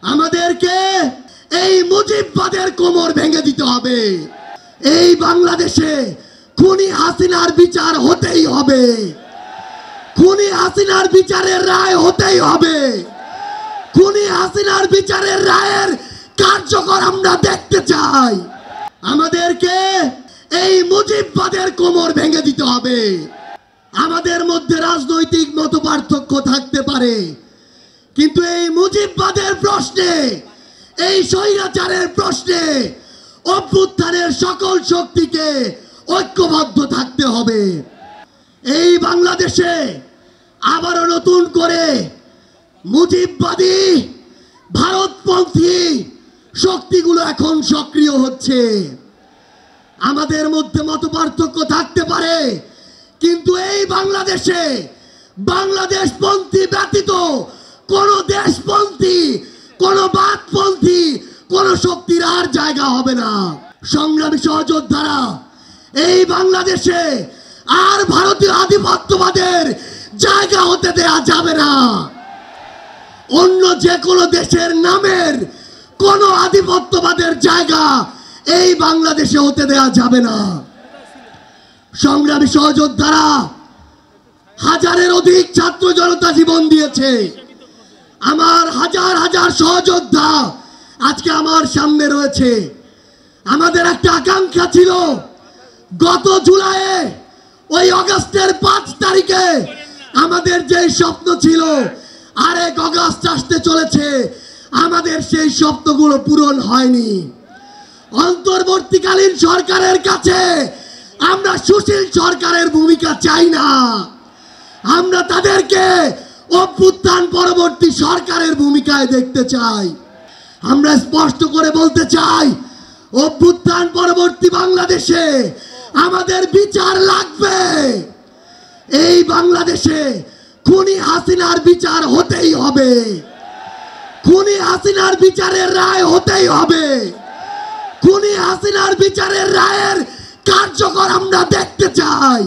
আমাদেরকে এই মুজিববাদের কোমর ভেঙে দিতে হবে। এই বাংলাদেশে খুনি হাসিনার বিচার হতেই হবে। খুনি হাসিনার বিচারের রায় হতেই হবে। খুনি হাসিনার বিচারের রায়ের কার্যকর আমরা দেখতে চাই। আমাদেরকে এই মুজিববাদের কোমর ভেঙে দিতে হবে। আমাদের মধ্যে রাজনৈতিক মতপার্থক্য থাকতে পারে, কিন্তু এই মুজিববাদের প্রশ্নে, এই স্বৈরাচারের প্রশ্নে অভ্যুত্থানের সকল শক্তিকে ঐক্যবদ্ধ থাকতে হবে। এই বাংলাদেশে আবারও নতুন করে মুজিববাদী ভারতপন্থী শক্তিগুলো এখন সক্রিয় হচ্ছে। আমাদের মধ্যে মতপার্থক্য থাকতে পারে, কিন্তু এই বাংলাদেশে বাংলাদেশপন্থী ব্যতীত কোন দেশপন্থী, কোন বাদপন্থী, কোন শক্তির আর জায়গা হবে না। সংগ্রামী সহযোদ্ধারা, এই বাংলাদেশে আর ভারতীয় আধিপত্যবাদের জায়গা হতে দেয়া যাবে না। অন্য যে কোনো দেশের নামের কোন আধিপত্যবাদের জায়গা এই বাংলাদেশে হতে দেয়া যাবে না। সংগ্রামী সহযোদ্ধারা, হাজারের অধিক ছাত্র জনতা জীবন দিয়েছে। আমার হাজার হাজার সহযোদ্ধা আজকে আমার সামনে রয়েছে। আমাদের একটা আকাঙ্ক্ষা ছিল, গত জুলাইয়ে ওই অগাস্টের 5 তারিখে আমাদের যে স্বপ্ন ছিল, আরেক অগাস্ট আসতে চলেছে, আমাদের সেই স্বপ্নগুলো পূরণ হয়নি। অন্তর্বর্তীকালীন সরকারের কাছে আমরা সুশীল সরকারের ভূমিকা চাই না। আমরা তাদেরকে অভ্যুত্থান পরবর্তী সরকারের ভূমিকায় দেখতে চাই। আমরা স্পষ্ট করে বলতে চাই, অভ্যুত্থান পরবর্তী বাংলাদেশে আমাদের বিচার লাগবে। এই বাংলাদেশে খুনি হাসিনার বিচার হতেই হবে। খুনি হাসিনার বিচারের রায় হতেই হবে। খুনি হাসিনার বিচারের রায়ের কার্যকর আমরা দেখতে চাই।